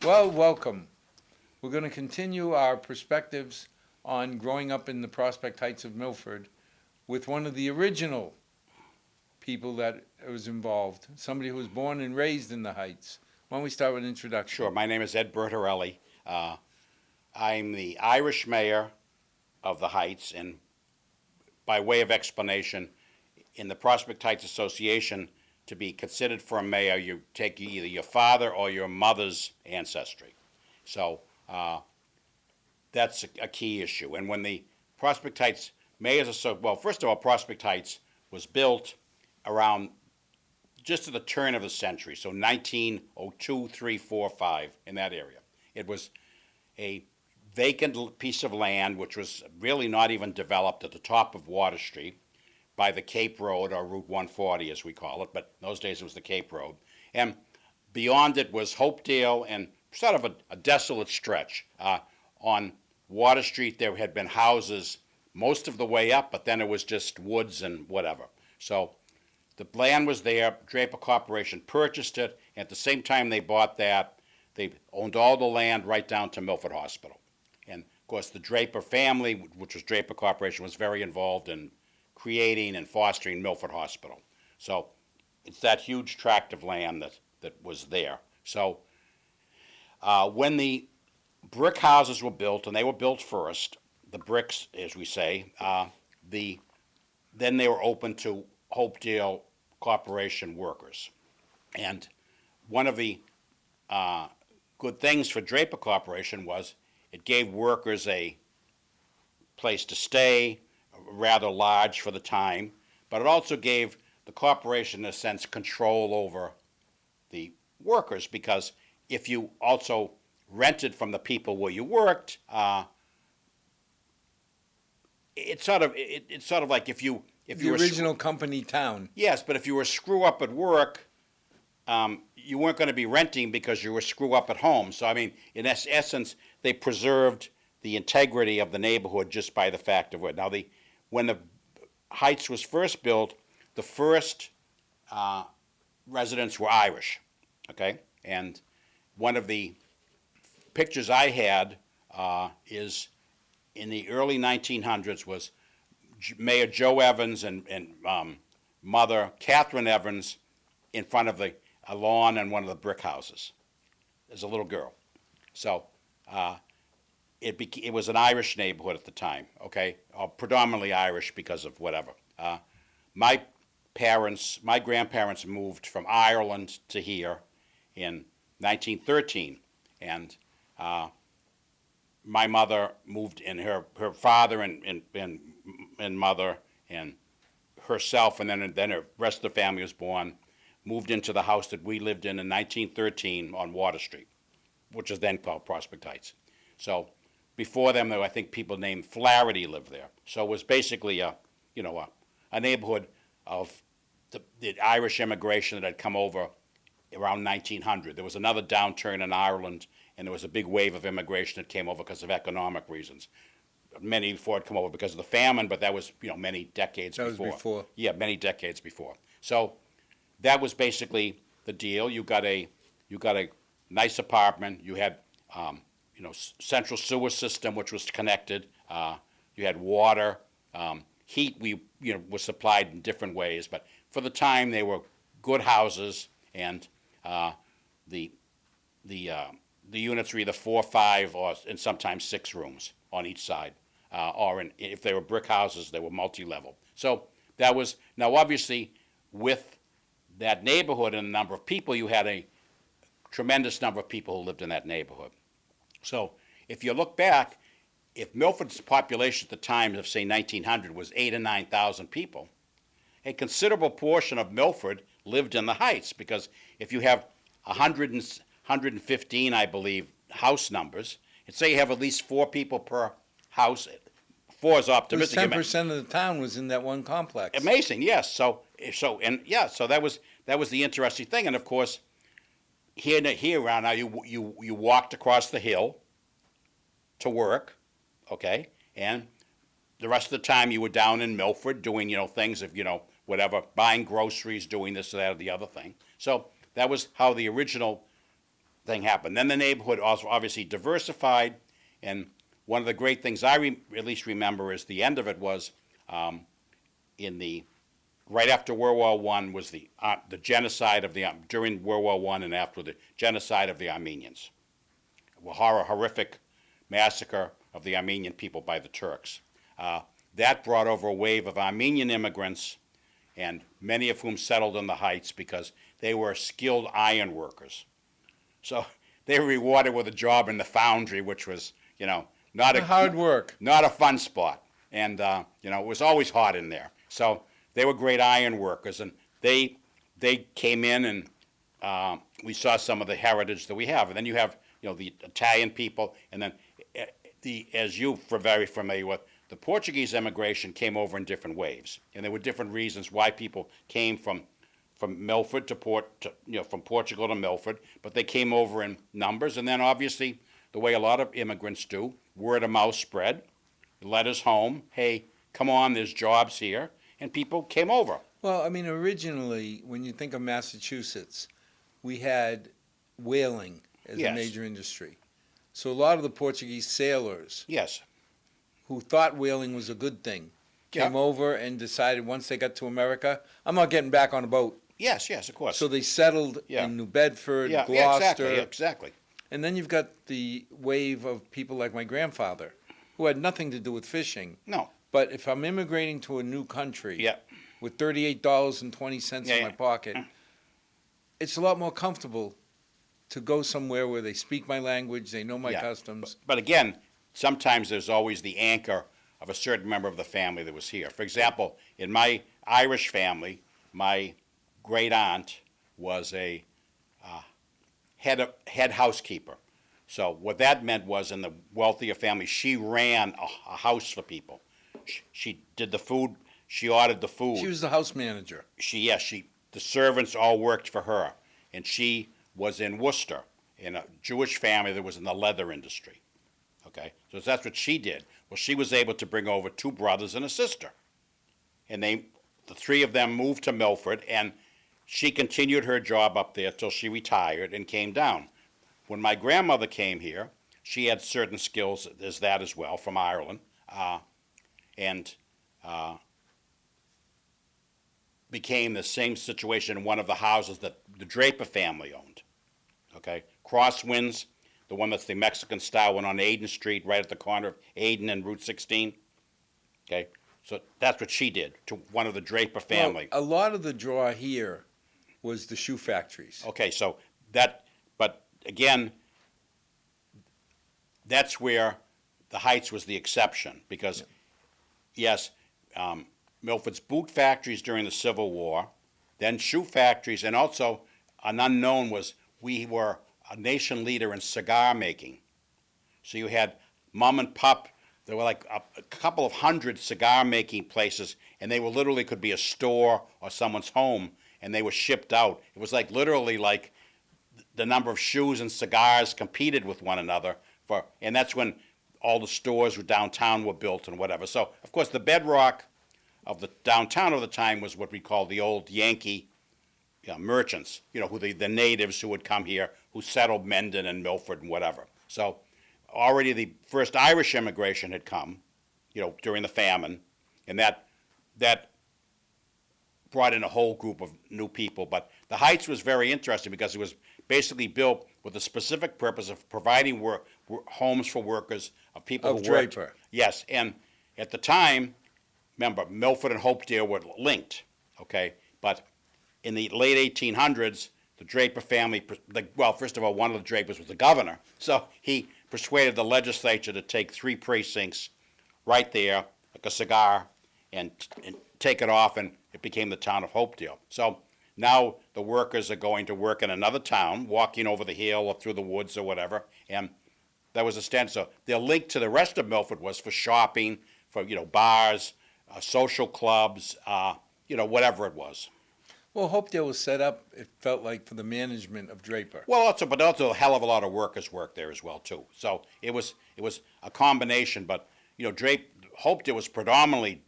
Well, welcome. We're going to continue our perspectives on growing up in the Prospect Heights of Milford with one of the original people that was involved, somebody who was born and raised in the Heights. Why don't we start with an introduction? Sure. My name is Ed Bertorelli. I'm the Irish mayor of the Heights, and by way of explanation, in the Prospect Heights Association, to be considered for a mayor, you take either your father or your mother's ancestry. So that's a key issue. And when the Prospect Heights Mayors Association, well, first of all, Prospect Heights was built around just at the turn of the century, so 1902, 3, 4, 5, in that area. It was a vacant piece of land which was really not even developed at the top of Water Street by the Cape Road, or Route 140 as we call it, but in those days it was the Cape Road. And beyond it was Hopedale and sort of a desolate stretch. On Water Street there had been houses most of the way up, but then it was just woods and whatever. So the land was there, Draper Corporation purchased it, and at the same time they bought that, they owned all the land right down to Milford Hospital. And of course the Draper family, which was Draper Corporation, was very involved in creating and fostering Milford Hospital. So it's that huge tract of land that was there. So when the brick houses were built, and they were built first, the bricks, as we say, then they were open to Hopedale Corporation workers. And one of the good things for Draper Corporation was it gave workers a place to stay, rather large for the time, but it also gave the corporation, in a sense, control over the workers, because if you also rented from the people where you worked, it's sort of like if you The original company town. Yes, but if you were screw up at work, you weren't going to be renting because you were screw up at home. So I mean, in essence, they preserved the integrity of the neighborhood just by the fact of it. Now, when the Heights was first built, the first residents were Irish, okay? And one of the pictures I had is in the early 1900s was Mayor Joe Evans and Mother Catherine Evans in front of a lawn in one of the brick houses as a little girl. So it was an Irish neighborhood at the time, okay, predominantly Irish because of whatever. My grandparents moved from Ireland to here in 1913, and my mother moved, and her father and mother and herself, and then the rest of the family was born, moved into the house that we lived in 1913 on Water Street, which is then called Prospect Heights. So before them, there were, I think, people named Flaherty lived there. So it was basically a neighborhood of the Irish immigration that had come over around 1900. There was another downturn in Ireland, and there was a big wave of immigration that came over because of economic reasons. Many before had come over because of the famine, but that was many decades before. That was before. Yeah, many decades before. So that was basically the deal. You got a nice apartment. You had central sewer system which was connected. You had water, heat. Was supplied in different ways, but for the time they were good houses, and the units were either 4, 5, and sometimes 6 rooms on each side. Or if they were brick houses, they were multi-level. So that was, now obviously with that neighborhood and the number of people, you had a tremendous number of people who lived in that neighborhood. So if you look back, if Milford's population at the time of, say, 1900 was 8,000 or 9,000 people, a considerable portion of Milford lived in the Heights, because if you have 115, I believe, house numbers, and say you have at least 4 people per house, 4 is optimistic. 10% of the town was in that one complex. Amazing, yes. So that was the interesting thing. And of course, here around now, you walked across the hill to work, okay, and the rest of the time you were down in Milford doing things of whatever, buying groceries, doing this or that or the other thing. So that was how the original thing happened. Then the neighborhood also obviously diversified, and one of the great things at least remember is the end of it was in the right after World War I was the genocide of the during World War I and after the genocide of the Armenians, a horrific massacre of the Armenian people by the Turks. That brought over a wave of Armenian immigrants, and many of whom settled in the Heights because they were skilled iron workers. So they were rewarded with a job in the foundry, which was, not hard work, not a fun spot, and it was always hot in there. So they were great iron workers, and they came in, and we saw some of the heritage that we have. And then you have, the Italian people, and then as you're very familiar with, the Portuguese immigration came over in different waves, and there were different reasons why people came from Milford from Portugal to Milford, but they came over in numbers, and then obviously the way a lot of immigrants do, word of mouth spread, letters home, hey, come on, there's jobs here, and people came over. Well, I mean, originally, when you think of Massachusetts, we had whaling as a major industry. So a lot of the Portuguese sailors, yes, who thought whaling was a good thing, came over and decided once they got to America, I'm not getting back on a boat. Yes, of course. So they settled in New Bedford, Gloucester. Exactly. And then you've got the wave of people like my grandfather, who had nothing to do with fishing. No. But if I'm immigrating to a new country with $38.20 in my pocket, it's a lot more comfortable to go somewhere where they speak my language, they know my customs. But again, sometimes there's always the anchor of a certain member of the family that was here. For example, in my Irish family, my great aunt was a head housekeeper. So what that meant was, in the wealthier family, she ran a house for people. She did the food. She ordered the food. She was the house manager. The servants all worked for her, and she was in Worcester, in a Jewish family that was in the leather industry. Okay, so that's what she did. Well, she was able to bring over two brothers and a sister, and the three of them moved to Milford, and she continued her job up there till she retired and came down. When my grandmother came here, she had certain skills as that as well from Ireland, and became the same situation in one of the houses that the Draper family owned. Okay, Crosswinds, the one that's the Mexican style one on Aden Street, right at the corner of Aden and Route 16. Okay, so that's what she did to one of the Draper family. Well, a lot of the draw here was the shoe factories. Okay, so but again, that's where the Heights was the exception, because yes, Milford's boot factories during the Civil War, then shoe factories, and also an unknown was we were a nation leader in cigar making. So you had mom and pop, there were like a couple of hundred cigar making places, and they were literally could be a store or someone's home, and they were shipped out. It was like literally like the number of shoes and cigars competed with one another and that's when all the stores downtown were built and whatever. So of course the bedrock of the downtown of the time was what we call the old Yankee merchants, who the natives who would come here, who settled Mendon and Milford and whatever. So already the first Irish immigration had come, during the famine, and that brought in a whole group of new people. But the Heights was very interesting because it was basically built with the specific purpose of providing homes for workers, of people who worked. Draper. Yes, and at the time, remember, Milford and Hopedale were linked, okay? But in the late 1800s, the Draper family, first of all, one of the Drapers was the governor, so he persuaded the legislature to take 3 precincts right there, like a cigar, and take it off, and it became the town of Hopedale. So now the workers are going to work in another town, walking over the hill or through the woods or whatever, and that was a stand. So their link to the rest of Milford was for shopping, for bars, social clubs, whatever it was. Well, Hopedale was set up, it felt like, for the management of Draper. Well, but also a hell of a lot of workers worked there as well too. So it was a combination. But Hopedale was predominantly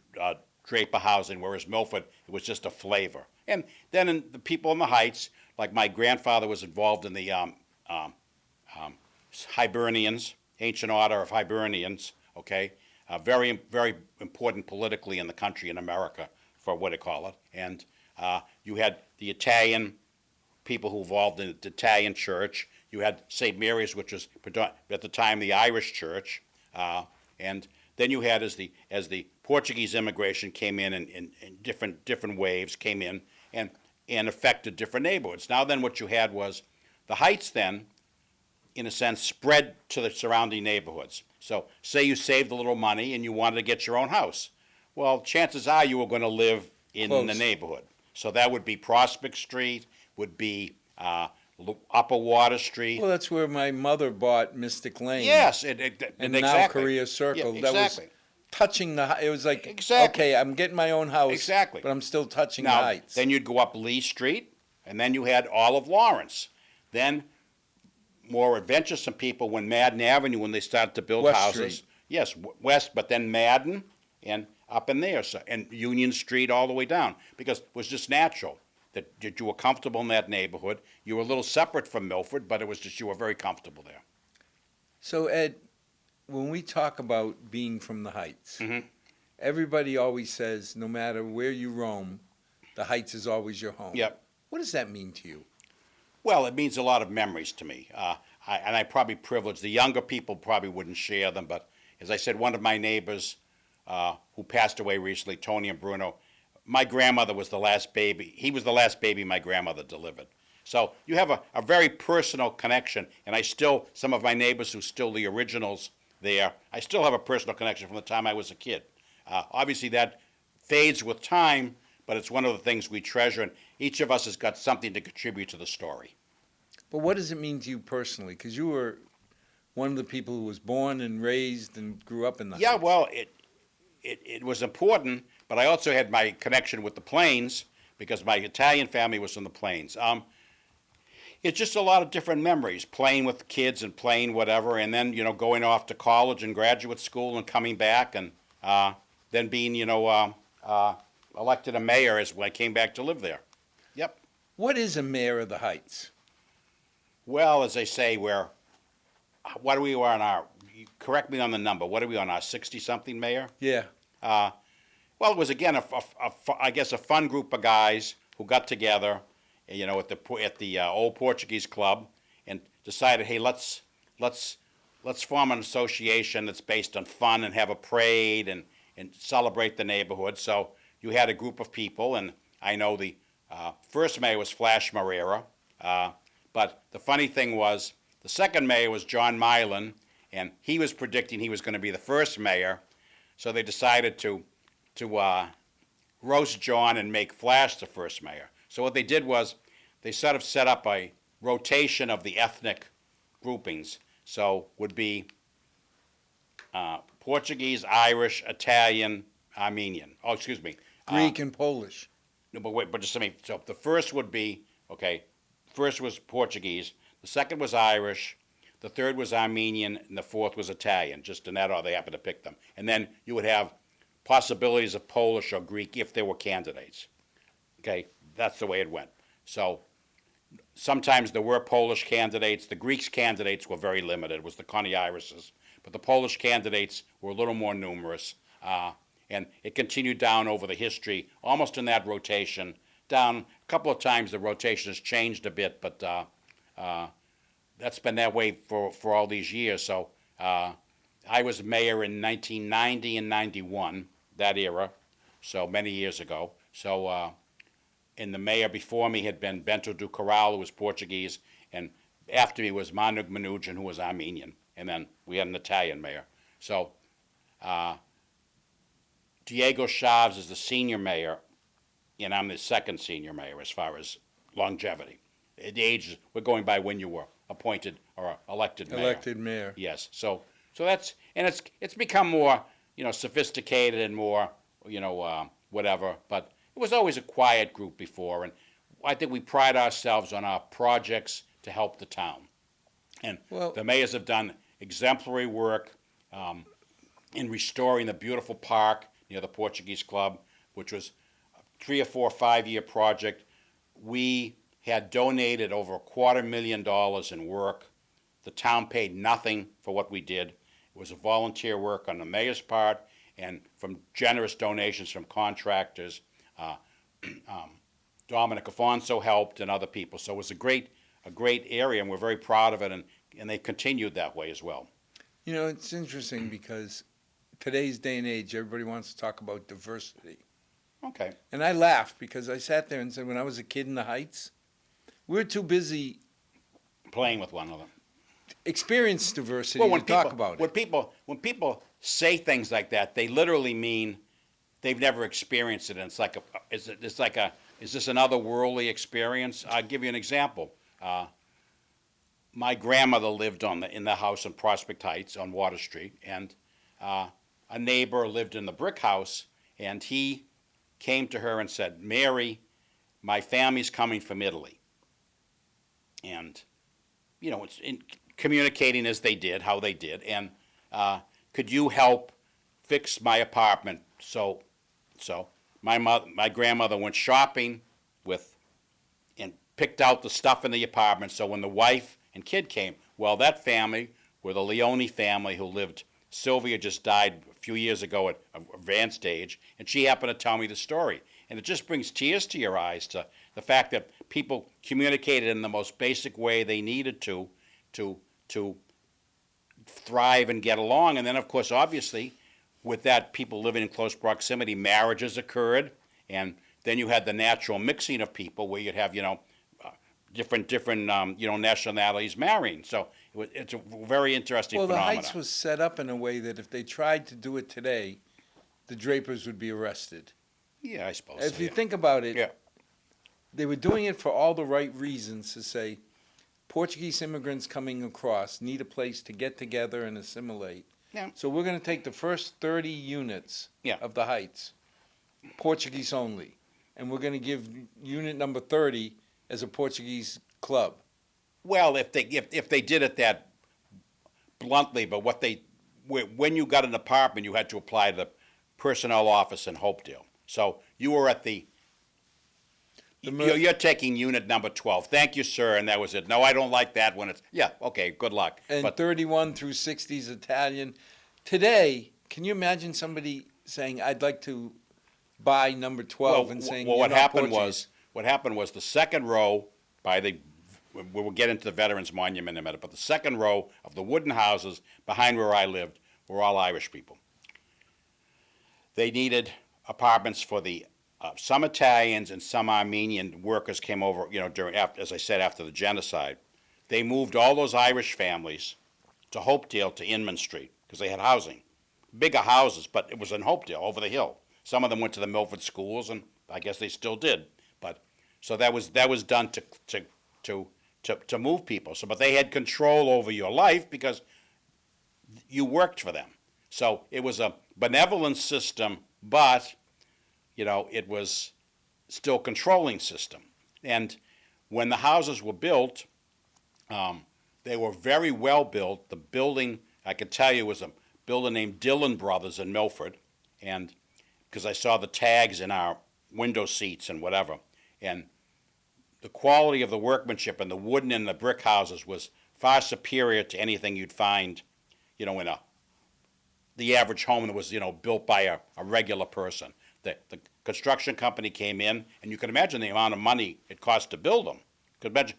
Draper housing, whereas Milford, it was just a flavor. And then the people in the Heights, like my grandfather was involved in the Hibernians, ancient order of Hibernians, okay? Very, very important politically in the country in America, for what they call it. And you had the Italian people who involved in the Italian church. You had St. Mary's, which was at the time the Irish church. And then you had, as the Portuguese immigration came in different waves came in and affected different neighborhoods. Now then what you had was the Heights then, in a sense, spread to the surrounding neighborhoods. So say you saved a little money and you wanted to get your own house. Well, chances are you were going to live in the neighborhood. So that would be Prospect Street, would be Upper Water Street. Well, that's where my mother bought Mystic Lane. Yes, and exactly. now Korea Circle. Yeah, That was exactly. touching it was like, Exactly. okay, I'm getting my own house, Exactly. but I'm still touching the Now, Heights. then you'd go up Lee Street, and then you had all of Lawrence. Then more adventuresome people when Madden Avenue, when they started to build West houses. Street. Yes, west, but then Madden and up in there, so, and Union Street all the way down, because it was just natural that you were comfortable in that neighborhood. You were a little separate from Milford, but it was just you were very comfortable there. So, Ed, when we talk about being from the Heights, Mhm. everybody always says, no matter where you roam, the Heights is always your home. Yep. What does that mean to you? Well, it means a lot of memories to me. I probably privileged. The younger people probably wouldn't share them, but as I said, one of my neighbors who passed away recently, Tony and Bruno, my grandmother was the last baby. He was the last baby my grandmother delivered. So you have a very personal connection, and some of my neighbors who still the originals there, I still have a personal connection from the time I was a kid. Obviously that fades with time, but it's one of the things we treasure, and each of us has got something to contribute to the story. But what does it mean to you personally? Because you were one of the people who was born and raised and grew up in the Yeah, Heights. well, it was important, but I also had my connection with the Plains because my Italian family was from the Plains. It's just a lot of different memories, playing with kids and playing whatever, and then, going off to college and graduate school and coming back, and then being, elected a mayor as when I came back to live there. Yep. What is a mayor of the Heights? Well, as they say, what are we on our, correct me on the number, what are we on, our 60-something mayor? Yeah. Well, it was, again, I guess a fun group of guys who got together, at the old Portuguese club and decided, hey, let's form an association that's based on fun and have a parade and celebrate the neighborhood. So you had a group of people, and I know the first mayor was Flash Marrera, but the funny thing was the second mayor was John Milan, and he was predicting he was going to be the first mayor, so they decided to roast John and make Flash the first mayor. So what they did was they sort of set up a rotation of the ethnic groupings. So would be Portuguese, Irish, Italian, Armenian. Oh, excuse me. Greek and Polish. No, but wait, but just let me. So the first would be, okay, first was Portuguese, the second was Irish, the third was Armenian, and the fourth was Italian, just in that order they happened to pick them. And then you would have possibilities of Polish or Greek if there were candidates. Okay, that's the way it went. So sometimes there were Polish candidates. The Greeks candidates were very limited. It was the Connie Irises. But the Polish candidates were a little more numerous. And it continued down over the history, almost in that rotation. Down a couple of times the rotation has changed a bit, but that's been that way for all these years. So I was mayor in 1990 and 91, that era, so many years ago. So and the mayor before me had been Bento do Corral, who was Portuguese, and after me was Manug Manoujian, who was Armenian. And then we had an Italian mayor. So Diego Chaves is the senior mayor, and I'm the second senior mayor as far as longevity. The age, we're going by when you were appointed or elected mayor. Elected mayor. Yes. So that's, and it's become more, sophisticated and more, whatever. But it was always a quiet group before, and I think we pride ourselves on our projects to help the town. And the mayors have done exemplary work in restoring the beautiful park near the Portuguese Club, which was a 3 or 4 or 5 year project. We had donated over $250,000 in work The town paid nothing for what we did. It was a volunteer work on the mayor's part and from generous donations from contractors. Dominic Afonso helped and other people. So it was a great area, and we're very proud of it, and they continued that way as well. You know, it's interesting because today's day and age, everybody wants to talk about diversity. Okay. And I laughed because I sat there and said, when I was a kid in the Heights, we were too busy Playing with one another. experience diversity Well, to talk about it. when people say things like that, they literally mean they've never experienced it. And it's like is this an otherworldly experience? I'll give you an example. My grandmother lived in the house in Prospect Heights on Water Street, and a neighbor lived in the brick house, and he came to her and said, "Mary, my family's coming from Italy." And, you know, it's communicating as they did, how they did, and could you help fix my apartment? So my grandmother went shopping and picked out the stuff in the apartment. So when the wife and kid came, well, that family were the Leone family who lived. Sylvia just died a few years ago at an advanced age, and she happened to tell me the story. And it just brings tears to your eyes to the fact that people communicated in the most basic way they needed to thrive and get along. And then, of course, obviously, with that, people living in close proximity, marriages occurred, and then you had the natural mixing of people where you'd have, different nationalities marrying. So it's a very interesting phenomenon. The Heights was set up in a way that if they tried to do it today, the Drapers would be arrested. Yeah, I suppose. If you think about it, Yeah. they were doing it for all the right reasons to say, Portuguese immigrants coming across need a place to get together and assimilate. Yeah. So we're going to take the first 30 units Yeah. of the Heights, Portuguese only, and we're going to give unit number 30 as a Portuguese club. Well, if they did it that bluntly, but when you got an apartment, you had to apply to the personnel office in Hopedale. So you were at you're taking unit number 12. Thank you, sir, and that was it. No, I don't like that one. Yeah, okay, good luck. And But 31 through 60 is Italian. Today, can you imagine somebody saying, "I'd like to buy number 12," and saying, what "You're not happened Portuguese"? was the second row we will get into the Veterans Monument in a minute, but the second row of the wooden houses behind where I lived were all Irish people. They needed apartments for some Italians and some Armenian workers came over, as I said, after the genocide. They moved all those Irish families to Hopedale, to Inman Street, because they had housing. Bigger houses, but it was in Hopedale, over the hill. Some of them went to the Milford schools, and I guess they still did. But so that was done to move people. So, but they had control over your life because you worked for them. So it was a benevolent system, but it was still a controlling system. And when the houses were built, they were very well built. The building, I could tell you, was a builder named Dillon Brothers in Milford, and because I saw the tags in our window seats and whatever. And the quality of the workmanship and the wooden and the brick houses was far superior to anything you'd find, in the average home that was, built by a regular person. The construction company came in, and you can imagine the amount of money it cost to build them.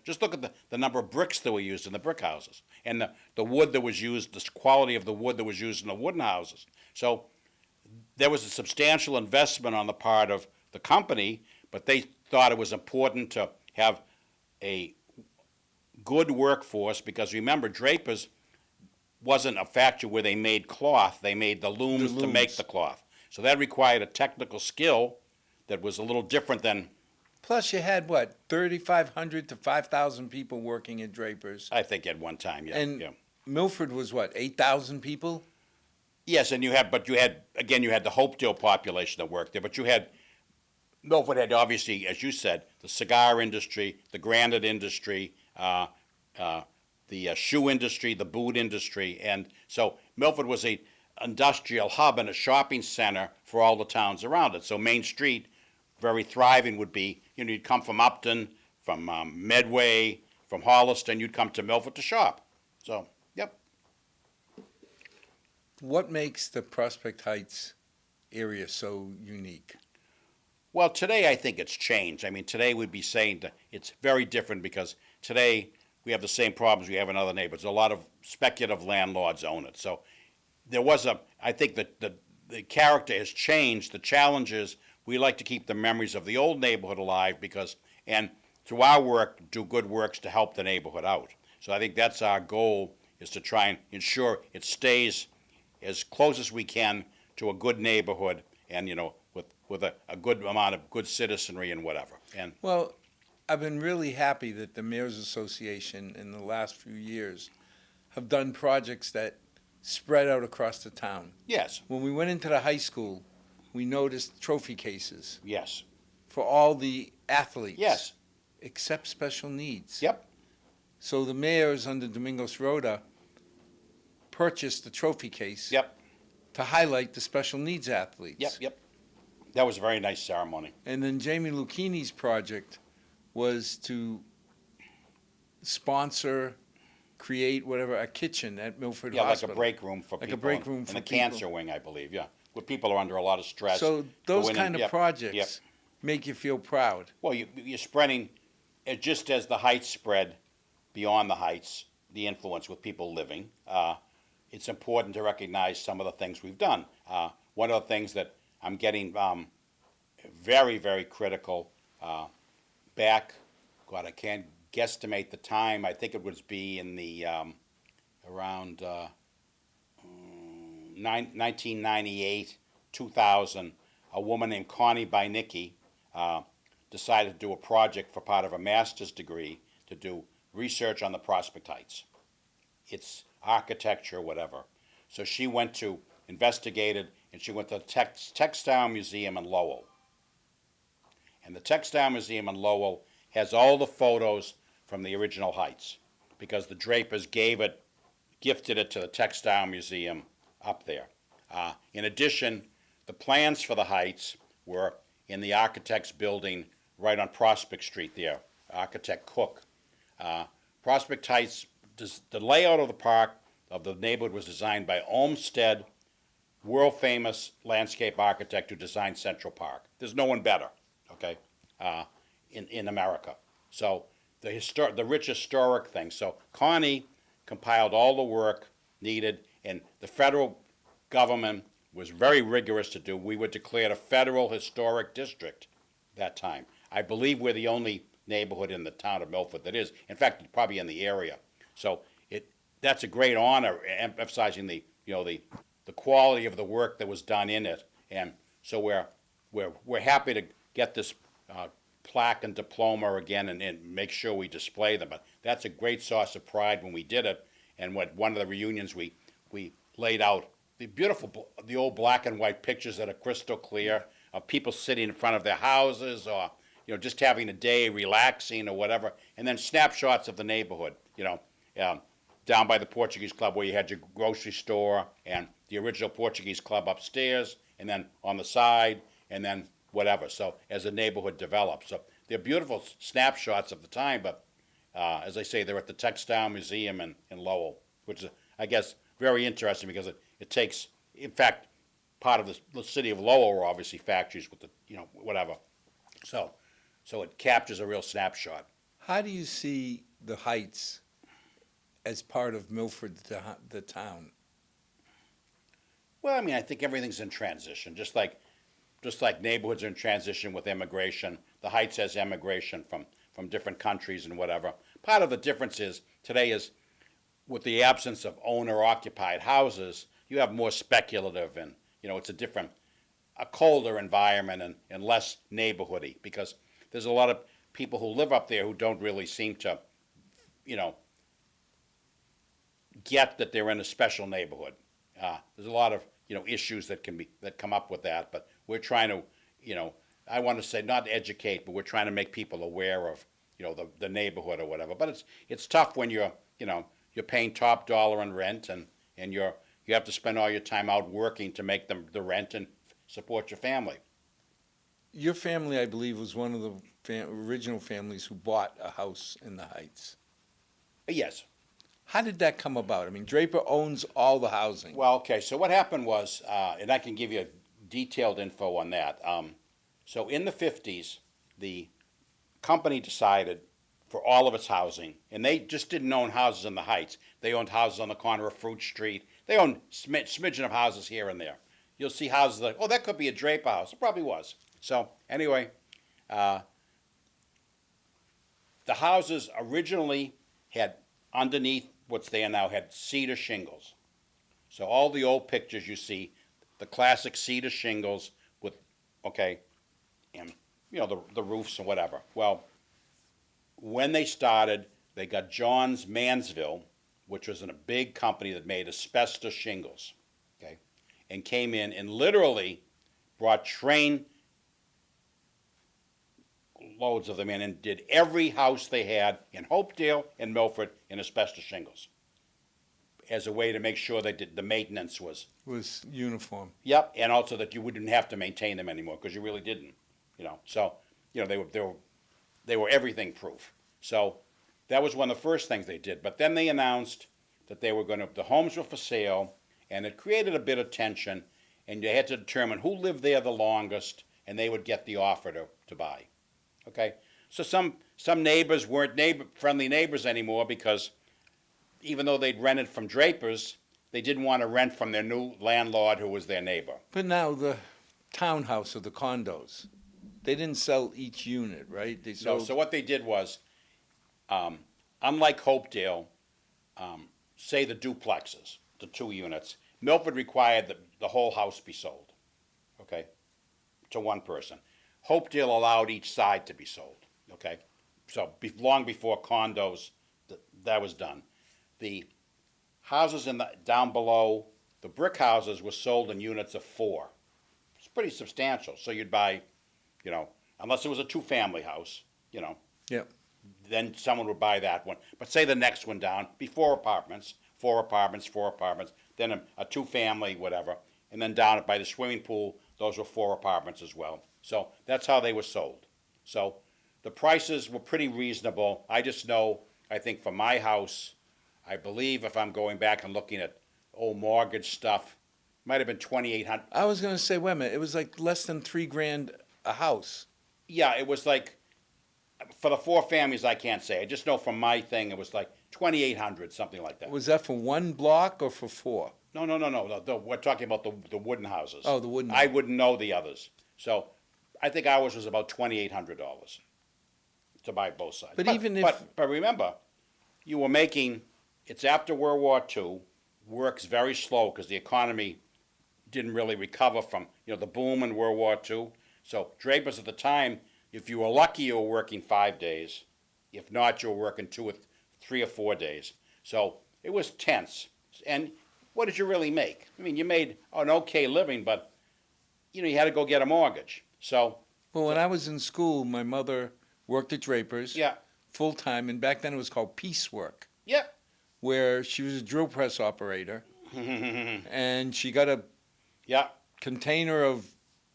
Just look at the number of bricks that were used in the brick houses, and the wood that was used, the quality of the wood that was used in the wooden houses. So there was a substantial investment on the part of the company, but they thought it was important to have a good workforce, because remember, Drapers wasn't a factory where they made cloth. They made the looms to make the cloth. So that required a technical skill that was a little different than... Plus, you had, 3,500 to 5,000 people working at Drapers. I think at one time, yeah. And yeah. Milford was 8,000 people? Yes, and you had the Hopedale population that worked there, but Milford had, obviously, as you said, the cigar industry, the granite industry, the shoe industry, the boot industry, and so Milford was a industrial hub and a shopping center for all the towns around it. So Main Street, very thriving, would be, you'd come from Upton, from Medway, from Holliston, you'd come to Milford to shop. So, yep. What makes the Prospect Heights area so unique? Well, today I think it's changed. I mean, today we'd be saying that it's very different because today we have the same problems we have in other neighborhoods. A lot of speculative landlords own it. So I think that the character has changed. The challenge is we like to keep the memories of the old neighborhood alive and through our work, do good works to help the neighborhood out. So I think that's our goal, is to try and ensure it stays as close as we can to a good neighborhood and, with a good amount of good citizenry and whatever. And Well, I've been really happy that the Mayor's Association in the last few years have done projects that spread out across the town. yes, When we went into the high school, we noticed trophy cases yes, for all the athletes. yes, Except special needs. yep, So the mayors under Domingos Rhoda purchased the trophy case yep, to highlight the special needs athletes. yep. That was a very nice ceremony. And then Jamie Lucchini's project was to sponsor, create a kitchen at Milford Yeah, Hospital. like a break room for Like a people. break room in for the people. cancer wing, I believe, yeah. Where people are under a lot of stress. So Go those in kind of yep, projects yep. make you feel proud. Well, you're spreading, just as the heights spread beyond the heights, the influence with people living, it's important to recognize some of the things we've done. One of the things that I'm getting very, very critical back, God, I can't guesstimate the time. I think it would be in the around 1998, 2000, a woman named Connie Beinicki decided to do a project for part of a master's degree to do research on the Prospect Heights. It's architecture, whatever. So she went to, investigated, and she went to the Textile Museum in Lowell. And the Textile Museum in Lowell has all the photos from the original Heights because the Drapers gifted it to the Textile Museum up there. In addition, the plans for the Heights were in the architect's building right on Prospect Street there, architect Cook. Prospect Heights, the layout of the park, of the neighborhood, was designed by Olmsted, world famous landscape architect who designed Central Park. There's no one better, okay, in America. So the rich historic thing. So Connie compiled all the work needed, and the federal government was very rigorous to do. We were declared a federal historic district that time. I believe we're the only neighborhood in the town of Milford that is. In fact, probably in the area. So that's a great honor, emphasizing the quality of the work that was done in it. And so we're happy to get this plaque and diploma again and make sure we display them. But that's a great source of pride when we did it. And one of the reunions we laid out the old black and white pictures that are crystal clear of people sitting in front of their houses or just having a day relaxing or whatever, and then snapshots of the neighborhood. Down by the Portuguese Club where you had your grocery store and the original Portuguese Club upstairs, and then on the side, and then whatever. So as the neighborhood developed, so they're beautiful snapshots of the time. But as I say, they're at the Textile Museum in Lowell, which is, I guess, very interesting because it takes, in fact, part of the city of Lowell are obviously factories with the whatever. So it captures a real snapshot. How do you see the Heights as part of Milford, the town? Well, I mean, I think everything's in transition, just like neighborhoods are in transition with immigration. The Heights has immigration from different countries and whatever. Part of the difference is today is with the absence of owner-occupied houses, you have more speculative and it's a colder environment and less neighborhoody because there's a lot of people who live up there who don't really seem to, get that they're in a special neighborhood. There's a lot of issues that come up with that, but we're trying to I want to say not educate, but we're trying to make people aware of the neighborhood or whatever. But it's tough when you're paying top dollar in rent and you have to spend all your time out working to make the rent and support your family. Your family, I believe, was one of the original families who bought a house in the Heights. Yes. How did that come about? I mean, Draper owns all the housing. Well, okay, so what happened was, and I can give you detailed info on that. So in the 50s, the company decided for all of its housing, and they just didn't own houses in the Heights. They owned houses on the corner of Fruit Street. They owned smidgen of houses here and there. You'll see houses like, oh, that could be a Draper house. It probably was. So anyway, the houses originally had underneath what's there now had cedar shingles. So all the old pictures you see, the classic cedar shingles with, okay, and the roofs and whatever. Well, when they started, they got Johns Mansville, which was in a big company that made asbestos shingles, okay, and came in and literally brought train loads of them in and did every house they had in Hopedale and Milford in asbestos shingles as a way to make sure they did the maintenance was Uniform. Yep, and also that you wouldn't have to maintain them anymore because you really didn't, So, they were everything proof. So that was one of the first things they did. But then they announced that the homes were for sale, and it created a bit of tension, and they had to determine who lived there the longest, and they would get the offer to buy. Okay, so some neighbors weren't friendly neighbors anymore because even though they'd rented from Draper's, they didn't want to rent from their new landlord who was their neighbor. But now the townhouse or the condos, they didn't sell each unit, right? They sold. No, so what they did was, unlike Hopedale, say the duplexes, the 2 units, Milford required that the whole house be sold, okay, to one person. Hopedale allowed each side to be sold, okay? So long before condos, that was done. The houses down below, the brick houses were sold in units of 4. It's pretty substantial. So you'd buy, unless it was a 2-family house, Yep. then someone would buy that one. But say the next one down, be 4 apartments, 4 apartments, 4 apartments, then a 2-family, whatever. And then down by the swimming pool, those were 4 apartments as well. So that's how they were sold. So the prices were pretty reasonable. I just know, I think for my house, I believe if I'm going back and looking at old mortgage stuff, might have been $2,800. I was going to say, wait a minute, it was like less than $3,000 a house. Yeah, it was like, for the 4 families, I can't say. I just know from my thing, it was like $2,800, something like that. Was that for one block or for 4? No. We're talking about the wooden houses. Oh, the wooden. I wouldn't know the others. So I think ours was about $2,800 to buy both sides. But even if- But remember, you were making, it's after World War II, works very slow because the economy didn't really recover from, the boom in World War II. So Draper's at the time, if you were lucky, you were working 5 days. If not, you were working 2 or 3 or 4 days. So it was tense. And what did you really make? I mean, you made an okay living, but, you had to go get a mortgage. So. Well, when I was in school, my mother worked at Draper's. Yeah. Full time, and back then it was called piecework. Yeah. Where she was a drill press operator, and she got a container of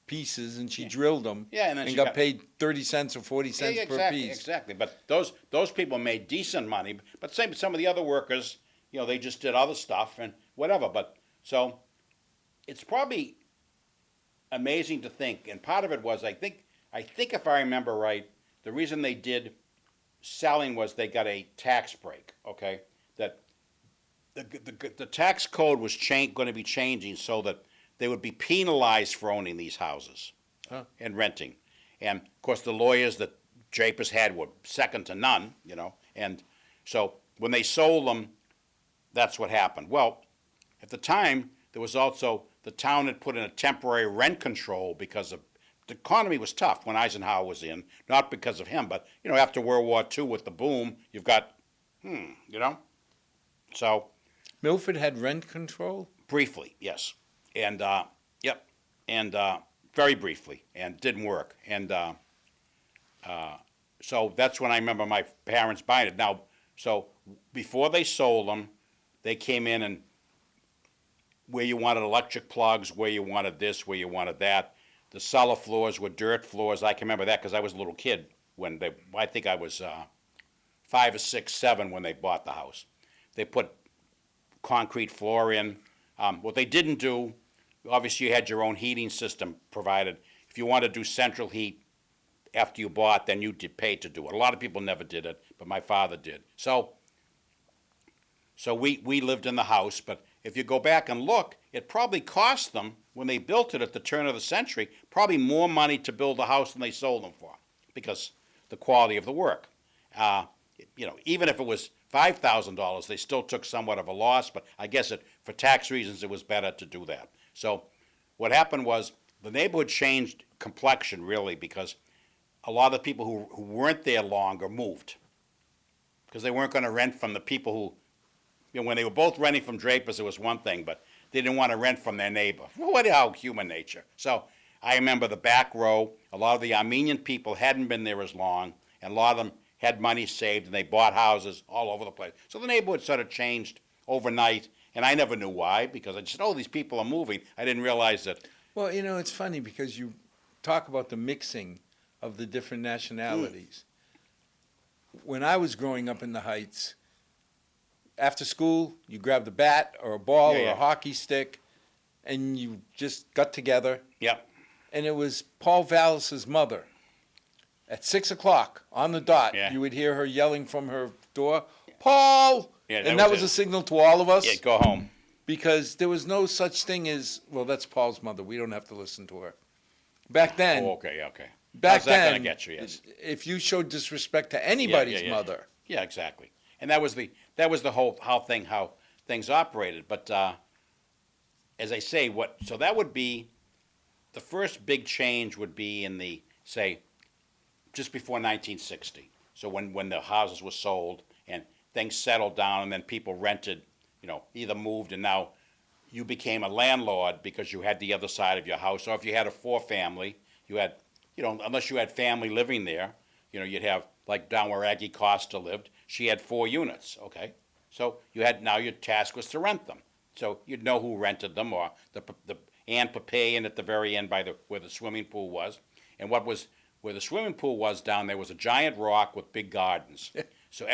pieces, and she drilled them. Yeah, and then she got paid 30 cents or 40 cents per piece. Exactly. But those people made decent money. But same with some of the other workers, they just did other stuff and whatever. But so it's probably amazing to think, and part of it was I think if I remember right, the reason they did selling was they got a tax break. Okay, that the tax code was going to be changing so that they would be penalized for owning these houses and renting. And, of course, the lawyers that Draper's had were second to none, And so when they sold them, that's what happened. Well, at the time, there was also the town had put in a temporary rent control because the economy was tough when Eisenhower was in, not because of him, but, after World War II with the boom, you've got, So. Milford had rent control? Briefly, yes. And, very briefly, and didn't work. And so that's when I remember my parents buying it. Now, so before they sold them, they came in and where you wanted electric plugs, where you wanted this, where you wanted that. The cellar floors were dirt floors. I can remember that because I was a little kid when I think I was 5 or 6, 7 when they bought the house. They put concrete floor in. What they didn't do, obviously you had your own heating system provided. If you wanted to do central heat after you bought, then you did pay to do it. A lot of people never did it, but my father did. So we lived in the house, but if you go back and look, it probably cost them, when they built it at the turn of the century, probably more money to build the house than they sold them for, because the quality of the work. Even if it was $5,000, they still took somewhat of a loss, but I guess for tax reasons it was better to do that. So what happened was the neighborhood changed complexion, really, because a lot of the people who weren't there longer moved, because they weren't going to rent from the people who, when they were both renting from Drapers, it was one thing, but they didn't want to rent from their neighbor. How human nature. So I remember the back row, a lot of the Armenian people hadn't been there as long, and a lot of them had money saved, and they bought houses all over the place. So the neighborhood sort of changed overnight, and I never knew why, because I just said, these people are moving. I didn't realize that. Well, it's funny because you talk about the mixing of the different nationalities. When I was growing up in the Heights, after school, you grabbed a bat or a ball or a hockey stick, and you just got together. Yep. And it was Paul Vallis's mother. At 6 o'clock on the dot, Yeah. you would hear her yelling from her door, "Paul!" Yeah, and that was a signal to all of us. Yeah, go home. Because there was no such thing as, well, that's Paul's mother. We don't have to listen to her. Back then, Okay. back How's that then, gonna get you? Yes. if you showed disrespect to anybody's mother, Yeah, exactly. And that was the whole how things operated. But as I say, so that would be the first big change would be in the, say, just before 1960. So when the houses were sold and things settled down, and then people rented, either moved, and now you became a landlord because you had the other side of your house. Or if you had a four-family, you had, unless you had family living there, you'd have, like down where Aggie Costa lived, she had 4 units, okay? So now your task was to rent them. So you'd know who rented them, or the Ann Papayan at the very end where the swimming pool was. And where the swimming pool was down there was a giant rock with big gardens. So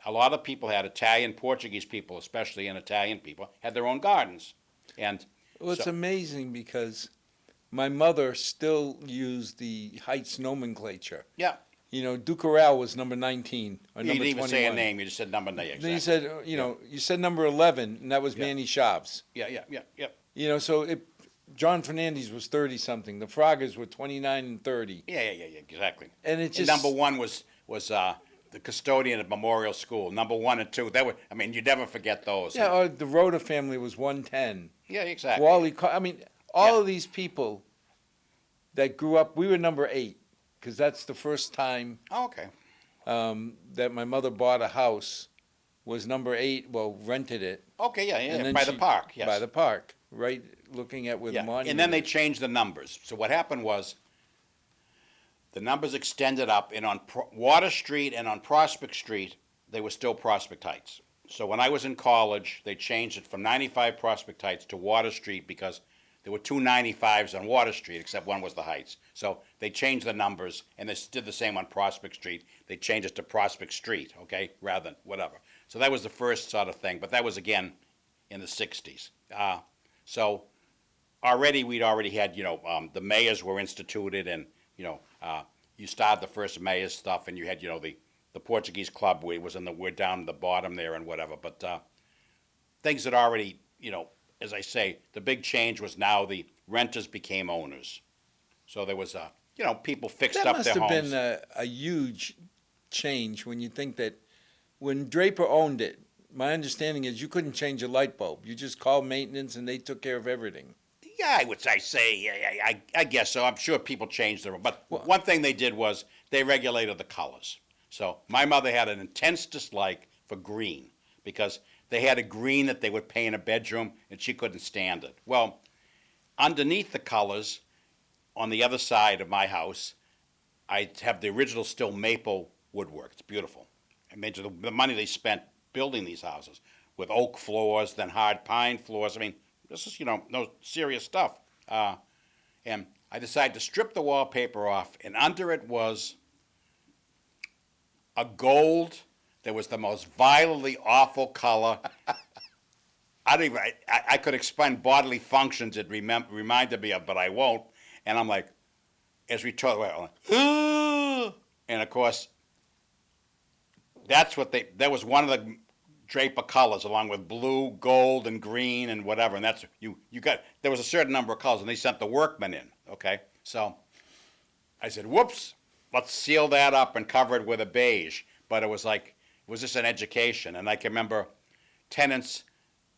a lot of people had Italian, Portuguese people, especially, and Italian people, had their own gardens. And well, it's amazing because my mother still used the Heights nomenclature. Yeah. Ducarel was number 19 or You number 21. didn't even say a name, you just said number 9. Exactly. Then you said, you said number 11, and that was Manny Shavs. Yeah. So John Fernandez was 30-something. The Fragas were 29 and 30. Yeah, exactly. And it just... And number 1 was the custodian at Memorial School. Number 1 and 2, you never forget those. Yeah, or the Rhoda family was 110. Yeah, exactly. Wally, all of these people that grew up, we were number 8, because that's the first time Okay. that my mother bought a house, was number 8, rented it. Okay, yeah, And then by the park, yes. By the park, right, looking at where the monument And then they is. changed the numbers. So what happened was the numbers extended up, and on Water Street and on Prospect Street, they were still Prospect Heights. So when I was in college, they changed it from 95 Prospect Heights to Water Street because there were 2 95s on Water Street, except one was the Heights. So they changed the numbers, and they did the same on Prospect Street. They changed it to Prospect Street, okay, rather than whatever. So that was the first sort of thing, but that was, again, in the 60s. So we'd already had, the mayors were instituted, and, you started the first mayor's stuff, and you had, the Portuguese club we're down at the bottom there and whatever. But things had already, as I say, the big change was now the renters became owners. So there was, people fixed up their homes. That must have been a huge change when you think that when Draper owned it, my understanding is you couldn't change a light bulb. You just called maintenance and they took care of everything. Yeah, I guess so. I'm sure people changed their, but one thing they did was they regulated the colors. So my mother had an intense dislike for green because they had a green that they would paint a bedroom, and she couldn't stand it. Well, underneath the colors, on the other side of my house, I have the original still maple woodwork. It's beautiful. I mean, the money they spent building these houses with oak floors, then hard pine floors. I mean, this is, no serious stuff. And I decided to strip the wallpaper off, and under it was a gold there was the most violently awful color. I don't even, I could explain bodily functions it reminded me of, but I won't. And I'm like, as we talk, and of course, that was one of the Draper colors, along with blue, gold, and green, and whatever. And that's, there was a certain number of colors, and they sent the workmen in, okay? So I said, whoops, let's seal that up and cover it with a beige. But it was just an education. And I can remember tenants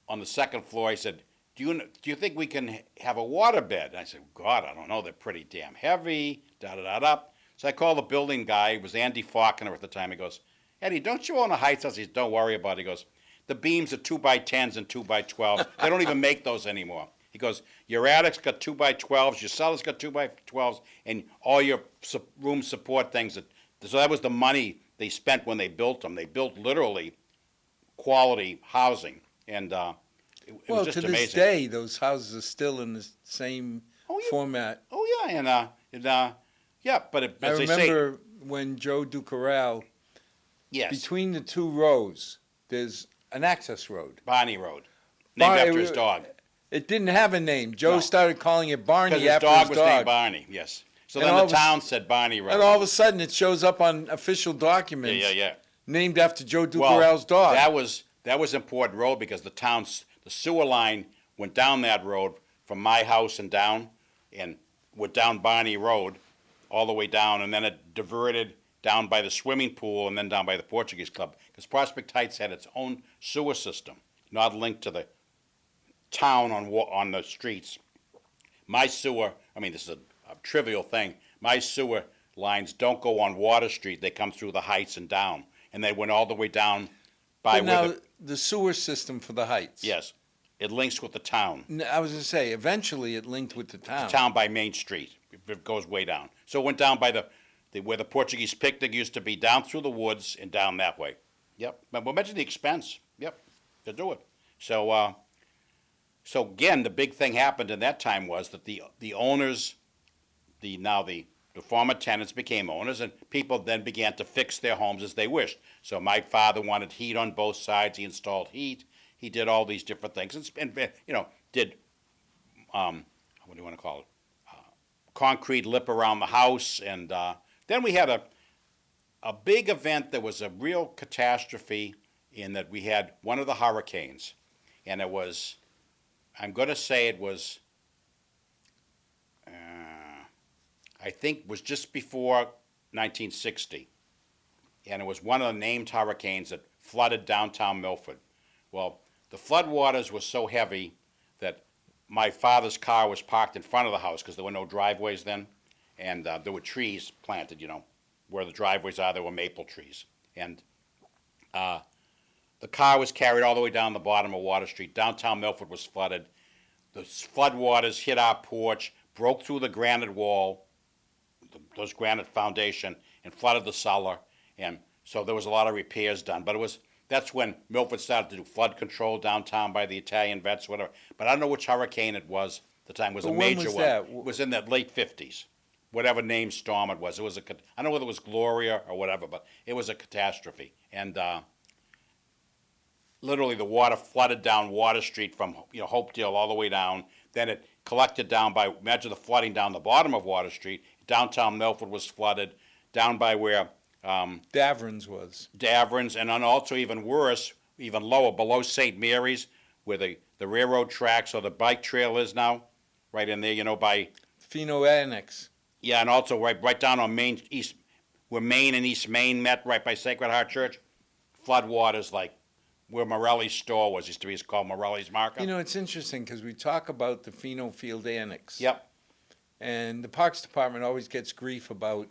on the second floor, he said, do you think we can have a water bed? And I said, God, I don't know. They're pretty damn heavy, da-da-da-da. So I called the building guy. It was Andy Faulkner at the time. He goes, Eddie, don't you own a Heights house? He said, don't worry about it. He goes, the beams are 2x10s and 2x12s. They don't even make those anymore. He goes, your attic's got 2x12s, your cellar's got 2x12s, and all your room support things. So that was the money they spent when they built them. They built literally quality housing. And it was just amazing. To this day, those houses are still in the same format. Oh, yeah. Yeah, but I remember when Joe Ducarel, yes, between the two rows, there's an access road. Barney Road, named after his dog. It didn't have a name. Joe started calling it Barney after his dog. Because his dog was named Barney, yes. So then the town said Barney Road. And all of a sudden, it shows up on official documents. Yeah. Named after Joe Ducarel's dog. That was important road because the sewer line went down that road from my house and down, and went down Barney Road, all the way down, and then it diverted down by the swimming pool and then down by the Portuguese Club. Because Prospect Heights had its own sewer system, not linked to the town on the streets. My sewer, I mean, this is a trivial thing. My sewer lines don't go on Water Street. They come through the Heights and down. And they went all the way down by the sewer system for the Heights. Yes. It links with the town. I was going to say, eventually it linked with the town. The town by Main Street. It goes way down. So it went down by where the Portuguese picnic used to be, down through the woods and down that way. Yep. But imagine the expense. Yep. To do it. So again, the big thing happened in that time was that the owners, the former tenants became owners, and people then began to fix their homes as they wished. So my father wanted heat on both sides. He installed heat. He did all these different things, and did what do you want to call it? Concrete lip around the house, and then we had a big event that was a real catastrophe in that we had one of the hurricanes, and it was, I'm going to say it was, I think was just before 1960, and it was one of the named hurricanes that flooded downtown Milford. Well, the floodwaters were so heavy that my father's car was parked in front of the house because there were no driveways then, and there were trees planted, where the driveways are, there were maple trees. And the car was carried all the way down the bottom of Water Street. Downtown Milford was flooded. The floodwaters hit our porch, broke through the granite wall, those granite foundation, and flooded the cellar. And so there was a lot of repairs done. But that's when Milford started to do flood control downtown by the Italian vets, whatever. But I don't know which hurricane it was at the time. It was a major one. It was in the late 50s, whatever name storm it was. I don't know whether it was Gloria or whatever, but it was a catastrophe. And literally the water flooded down Water Street from Hopedale all the way down. Then it collected down by, imagine the flooding down the bottom of Water Street. Downtown Milford was flooded, down by where Davrin's was. Davrin's, and then also even worse, even lower, below St. Mary's, where the railroad tracks or the bike trail is now, right in there, by Fino Annex. Yeah, and also right down on Main East, where Main and East Main met, right by Sacred Heart Church. Floodwaters like where Morelli's store was, used to be called Morelli's Market. It's interesting because we talk about the Fino Field Annex. Yep. And the Parks Department always gets grief about,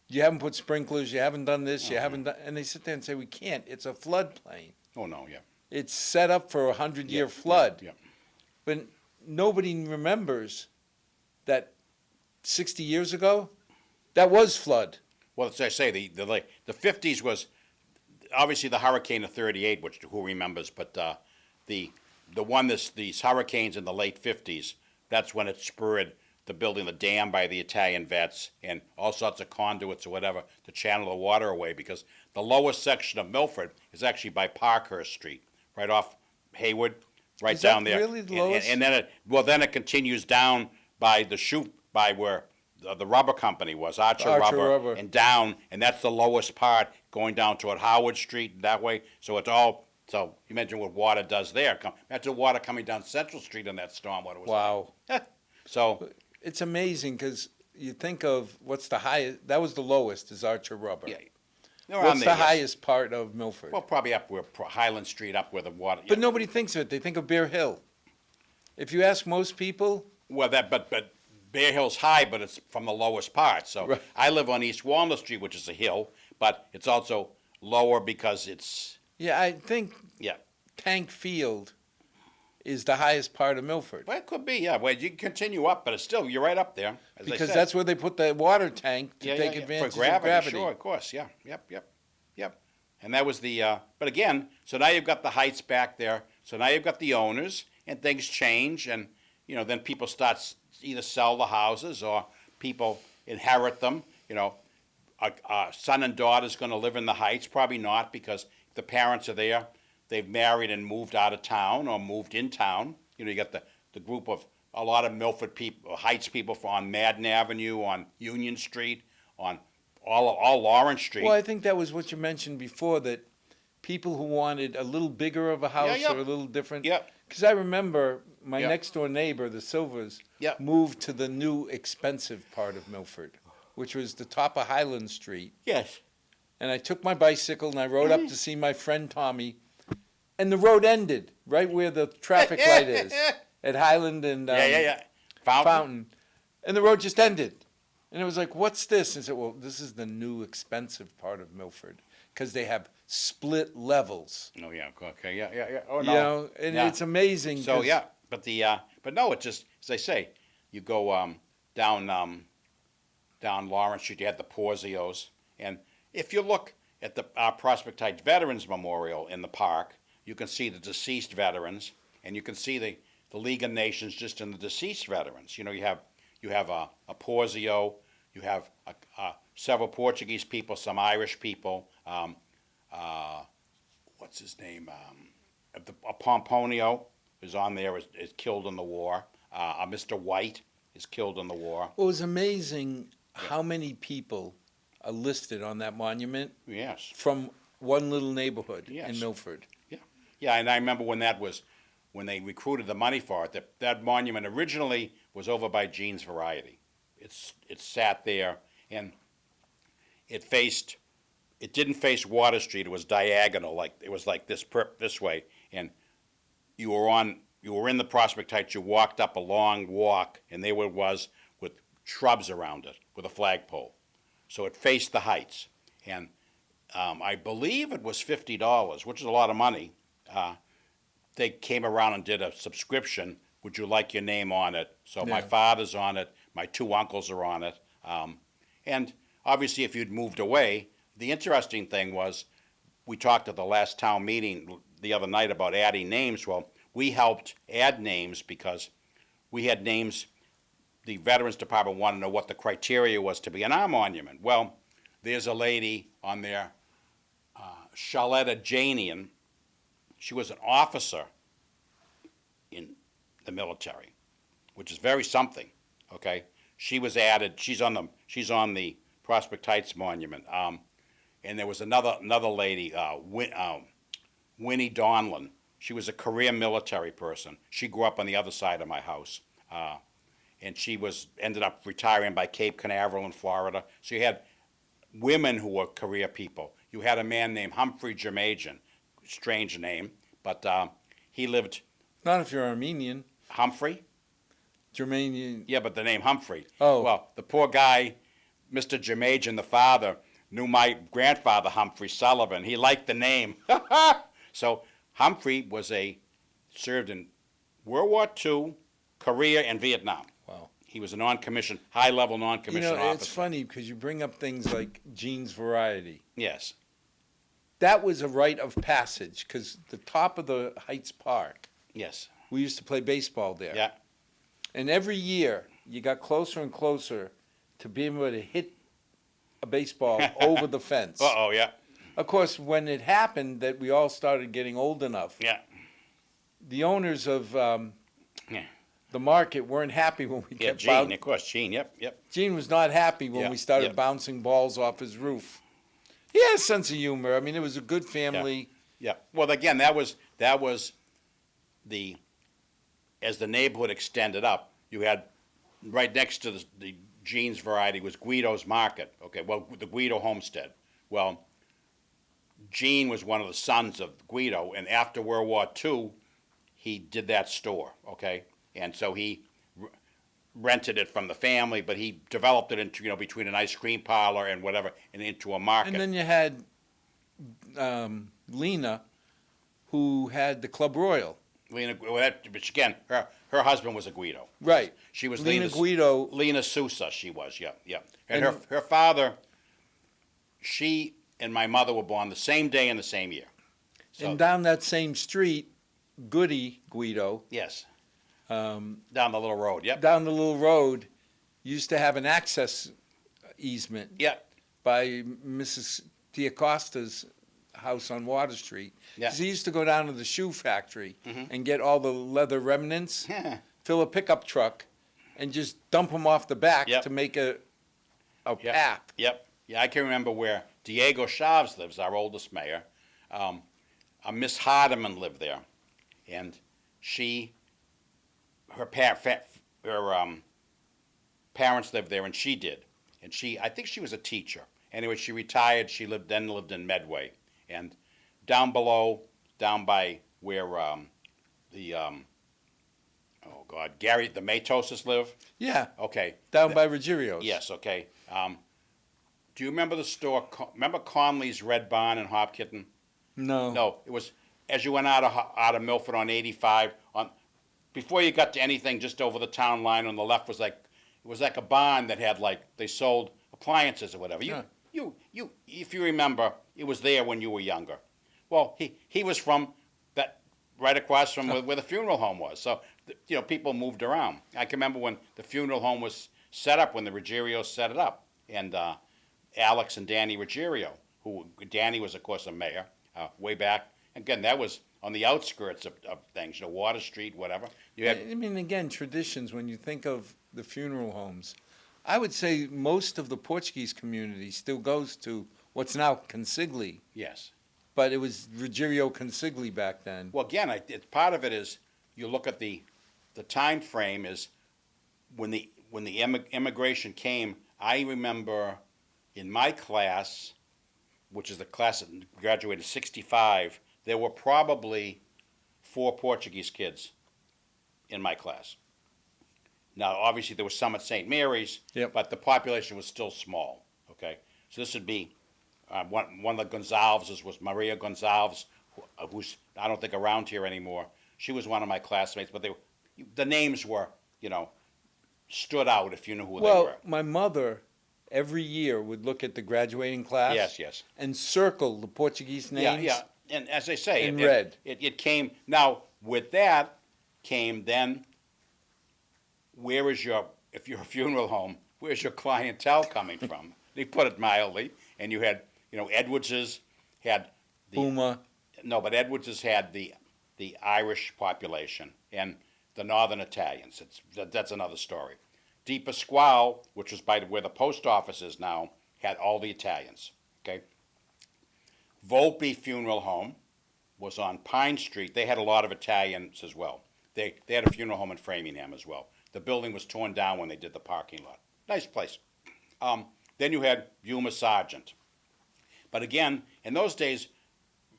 you haven't put sprinklers, you haven't done this, you haven't done, and they sit there and say, we can't, it's a floodplain. Oh, no, yeah. It's set up for a 100-year flood. Yeah. But nobody remembers that 60 years ago, that was flood. Well, as I say, the 50s was obviously the hurricane of 38, which who remembers, but the one, these hurricanes in the late 50s, that's when it spurred the building the dam by the Italian vets and all sorts of conduits or whatever to channel the water away, because the lowest section of Milford is actually by Parkhurst Street, right off Hayward, right Is that down there. really the And- lowest? And then it continues down by the chute, by where the rubber company was, Archer Rubber, and down, and that's the lowest part, going down toward Howard Street that way. So it's all, so you mentioned what water does there. Imagine water coming down Central Street in that storm, what it was Wow. like. So, It's amazing because you think of what's the highest, that was the lowest, is Archer Rubber. yeah. Around What's there, the yes. highest part of Milford? Well, probably up where Highland Street, up where the water. But yeah. nobody thinks of it. They think of Bear Hill. If you ask most people, Well, but Bear Hill's high, but it's from the lowest part. So Right. I live on East Walnut Street, which is a hill, but it's also lower because it's, yeah, I think yeah. Tank Field is the highest part of Milford. Well, it could be, yeah. Well, you can continue up, but it's still, you're right up there. As I Because said. that's where they put the water tank to Yeah, take yeah, yeah. advantage For gravity, of gravity. sure, of course, yeah, yep. And that was the, but again, so now you've got the heights back there. So now you've got the owners, and things change, and then people start either sell the houses or people inherit them. A son and daughter's going to live in the heights, probably not, because the parents are there. They've married and moved out of town or moved in town. You got the group of a lot of Milford people, Heights people on Madden Avenue, on Union Street, on all Lawrence Street. Well, I think that was what you mentioned before, that people who wanted a little bigger of a house yeah. or a little different. Yeah. Because I remember my Yeah. next door neighbor, the Silvers, Yeah. moved to the new expensive part of Milford, which was the top of Highland Street. Yes. And I took my bicycle and I rode up to see my friend Tommy, and the road ended right where the traffic light is at Highland and Yeah. Fountain, and the road just ended. And it was like, what's this? And I said, well, this is the new expensive part of Milford because they have split levels. Oh yeah. Okay. Yeah. Oh no. You know, and Yeah. it's amazing. So 'cause- yeah, but no, it's just as I say, you go down Lawrence Street, you had the Porzios, and if you look at the Prospect Heights Veterans Memorial in the park, you can see the deceased veterans, and you can see the League of Nations just in the deceased veterans. You have a Porzio, you have several Portuguese people, some Irish people. What's his name? A Pomponio is on there, is killed in the war. Mr. White is killed in the war. Well, it was amazing how many people are listed on that monument Yes. from one little neighborhood Yes. in Milford. Yeah, and I remember when they recruited the money for it, that monument originally was over by Jean's Variety. It sat there, and it didn't face Water Street. It was diagonal, it was like this way, and you were in the Prospect Heights. You walked up a long walk, and there it was with shrubs around it, with a flagpole. So it faced the heights, and I believe it was $50, which is a lot of money. They came around and did a subscription. Would you like your name on it? So my Yeah. father's on it. My two uncles are on it. And obviously, if you'd moved away, the interesting thing was, we talked at the last town meeting the other night about adding names. Well, we helped add names because we had names. The Veterans Department wanted to know what the criteria was to be an our monument. Well, there's a lady on there, Charlotta Janian. She was an officer in the military, which is very something. Okay, she was added. She's on the Prospect Heights monument. And there was another lady, Winnie Donlin. She was a career military person. She grew up on the other side of my house, and she ended up retiring by Cape Canaveral in Florida. So you had women who were career people. You had a man named Humphrey Jermajan, strange name, but he lived. Not if you're Armenian. Humphrey? Germanian. Yeah, but the name Humphrey. Oh. Well, the poor guy, Mr. Jermajan, the father, knew my grandfather, Humphrey Sullivan. He liked the name. So Humphrey served in World War II, Korea, and Vietnam. Wow. He was a high-level non-commissioned officer. It's funny because you bring up things like Jean's Variety. Yes. That was a rite of passage because the top of the Heights Park, Yes. we used to play baseball there. Yeah. And every year, you got closer and closer to being able to hit a baseball over the fence. Uh-oh, yeah. Of course, when it happened that we all started getting old enough, Yeah. the owners of Yeah. the market weren't happy when we Yeah, kept Gene, of course, Gene, yep, yep. Gene was not happy when Yeah, we started yeah. bouncing balls off his roof. He had a sense of humor. I mean, it was a good family. Yeah. Well, again, that was the, as the neighborhood extended up, you had right next to the Gene's variety was Guido's Market. Okay, well, the Guido homestead. Well, Gene was one of the sons of Guido, and after World War II, he did that store. Okay, and so he rented it from the family, but he developed it into, between an ice cream parlor and whatever, and into a market. And then you had Lena, who had the Club Royal. Lena, which again, her husband was a Guido. Right. She was Lena Lena's, Guido. Lena Sousa, she was, yeah, yeah. And, And- her father, she and my mother were born the same day in the same year. So, And down that same street, Goody Guido, yes, down down the little road, yep. the little road, used to have an access easement Yep, by Mrs. Diacosta's house on Water Street. Yeah. 'Cause he used to go down to the shoe factory Mhm. and get all the leather remnants, yeah, fill a pickup truck, and just dump them off the back Yep. to make a Yep. path. yep. Yeah, I can remember where Diego Chavez lives, our oldest mayor. Miss Hardiman lived there, and her parents lived there, and she did. And I think she was a teacher. Anyway, she retired. She lived in Medway, and down below, down by where Gary the Matoses live. Yeah, Okay, down by Ruggierios. yes, okay. Do you remember the store? Remember Conley's Red Barn in Hopkitten? No. No, it was as you went out of Milford on 85. Before you got to anything, just over the town line on the left was like a barn that had they sold appliances or whatever. Yeah. If you remember, it was there when you were younger. Well, he was from that right across from where the funeral home was. So people moved around. I can remember when the funeral home was set up, when the Ruggierios set it up, and Alex and Danny Ruggiero, Danny was of course a mayor way back. Again, that was on the outskirts of things, Water Street, whatever. You had I mean, again, traditions, when you think of the funeral homes, I would say most of the Portuguese community still goes to what's now Consigli, yes. but it was Ruggiero Consigli back then. Well, again, part of it is you look at the time frame is when the immigration came. I remember in my class, which is the class that graduated '65, there were probably 4 Portuguese kids in my class. Now, obviously, there was some at St. Mary's, Yep. but the population was still small. Okay, so this would be one of the Gonzalveses was Maria Gonzalves, who's I don't think around here anymore. She was one of my classmates, but the names were stood out if you knew who they Well, were. my mother every year would look at the graduating class Yes, yes. and circle the Portuguese names. Yeah, yeah. And as I say, In red. It came. Now, with that came then, if you're a funeral home, where's your clientele coming from? They put it mildly. And you had, Edwards's had Puma. no, but Edwards's had the Irish population and the Northern Italians. That's another story. De Pasquale, which was by where the post office is now, had all the Italians. Okay. Volpe Funeral Home was on Pine Street. They had a lot of Italians as well. They had a funeral home in Framingham as well. The building was torn down when they did the parking lot. Nice place. Then you had Yuma Sargent. But again, in those days,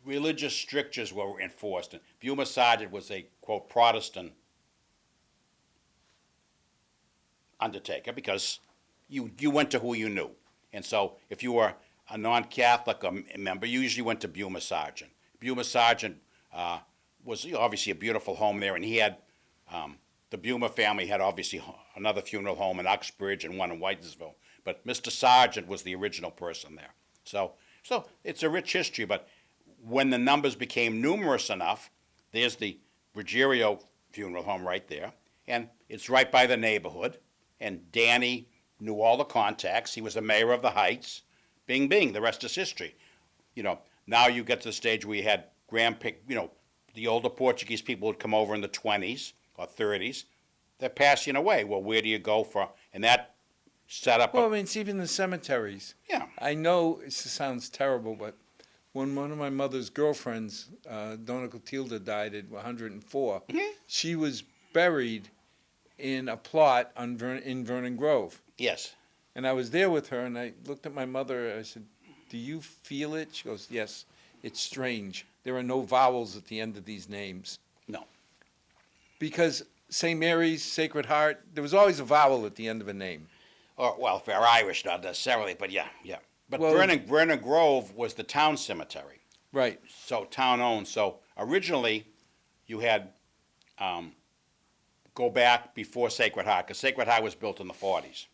religious strictures were enforced. And Yuma Sargent was a, quote, Protestant undertaker because you went to who you knew. And so if you were a non-Catholic member, you usually went to Buma Sargent. Buma Sargent was obviously a beautiful home there, and he had, the Buma family had obviously another funeral home in Uxbridge and one in Whitensville. But Mr. Sargent was the original person there. So it's a rich history, but when the numbers became numerous enough, there's the Ruggiero funeral home right there, and it's right by the neighborhood, and Danny knew all the contacts. He was the mayor of the Heights. Bing, bing, the rest is history. now you get to the stage where you had the older Portuguese people would come over in the 20s or 30s. They're passing away. Well, where do you go for? And that set up. Well, I mean, it's even the cemeteries. Yeah. I know it sounds terrible, but when one of my mother's girlfriends, Donna Clotilda, died at 104, she was buried in a plot in Vernon Grove. Yes. And I was there with her, and I looked at my mother. I said, "Do you feel it?" She goes, "Yes, it's strange. There are no vowels at the end of these names." No. Because St. Mary's, Sacred Heart, there was always a vowel at the end of a name. Or, well, if they're Irish, not necessarily, but yeah. But Well, Vernon Grove was the town cemetery. Right. So town owned. So originally, you had go back before Sacred Heart, because Sacred Heart was built in the 40s,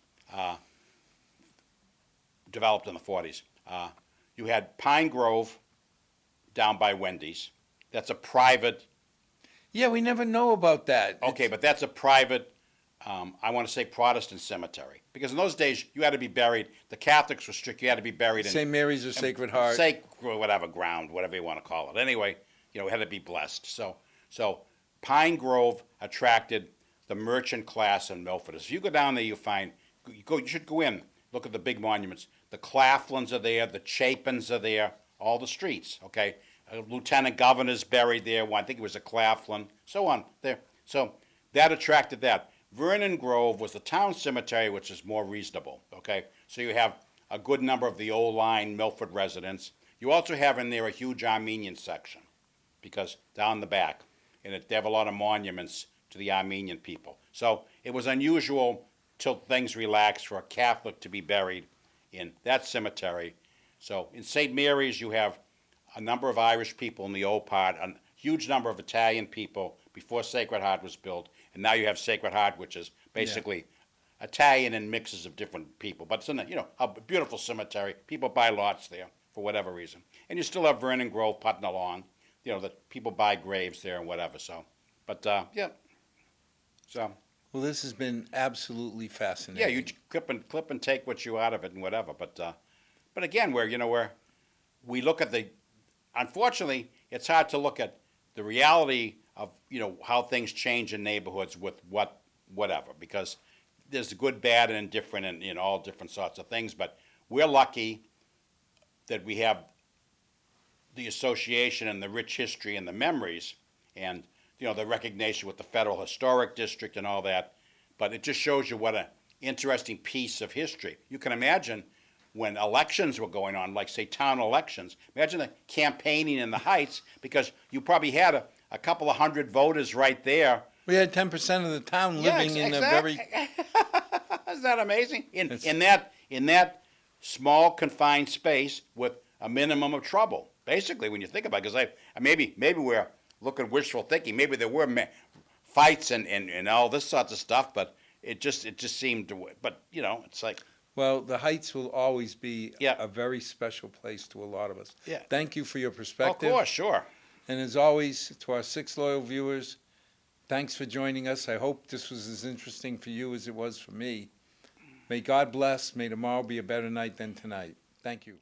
developed in the 40s. You had Pine Grove down by Wendy's. That's a private. Yeah, we never know about that. Okay, but that's a private. I want to say Protestant cemetery, because in those days you had to be buried. The Catholics were strict; you had to be buried in St. Mary's or Sacred Heart. Whatever ground, whatever you want to call it. Anyway, it had to be blessed. So Pine Grove attracted the merchant class in Milford. If you go down there, you should go in, look at the big monuments. The Claflins are there, the Chapins are there, all the streets. Okay, a lieutenant governor's buried there. I think it was a Claflin, so on there. So that attracted that. Vernon Grove was the town cemetery, which is more reasonable. Okay, so you have a good number of the old line Milford residents. You also have in there a huge Armenian section, because down the back, and they have a lot of monuments to the Armenian people. So it was unusual till things relaxed for a Catholic to be buried in that cemetery. So in St. Mary's, you have a number of Irish people in the old part, a huge number of Italian people before Sacred Heart was built, and now you have Sacred Heart, which is basically Italian and mixes of different people. But it's in a beautiful cemetery. People buy lots there for whatever reason, and you still have Vernon Grove putting along. That people buy graves there and whatever. So, but yeah. So. Well, this has been absolutely fascinating. Yeah, you clip and take what you out of it and whatever. But again, where we look at unfortunately, it's hard to look at the reality of how things change in neighborhoods with whatever, because there's good, bad, and indifferent, and all different sorts of things. But we're lucky that we have the association and the rich history and the memories, and the recognition with the Federal Historic District and all that. But it just shows you what an interesting piece of history. You can imagine when elections were going on, like say town elections. Imagine the campaigning in the Heights, because you probably had a couple of hundred voters right there. We had 10% of the town living in a very. Isn't that amazing? In that small confined space with a minimum of trouble. Basically, when you think about it, because maybe we're looking wishful thinking. Maybe there were fights and all this sorts of stuff, but it just seemed to. But it's like. Well, the Heights will always be Yeah. a very special place to a lot of us. Yeah. Thank you for your perspective. Of course, sure. And as always, to our 6 loyal viewers, thanks for joining us. I hope this was as interesting for you as it was for me. May God bless. May tomorrow be a better night than tonight. Thank you.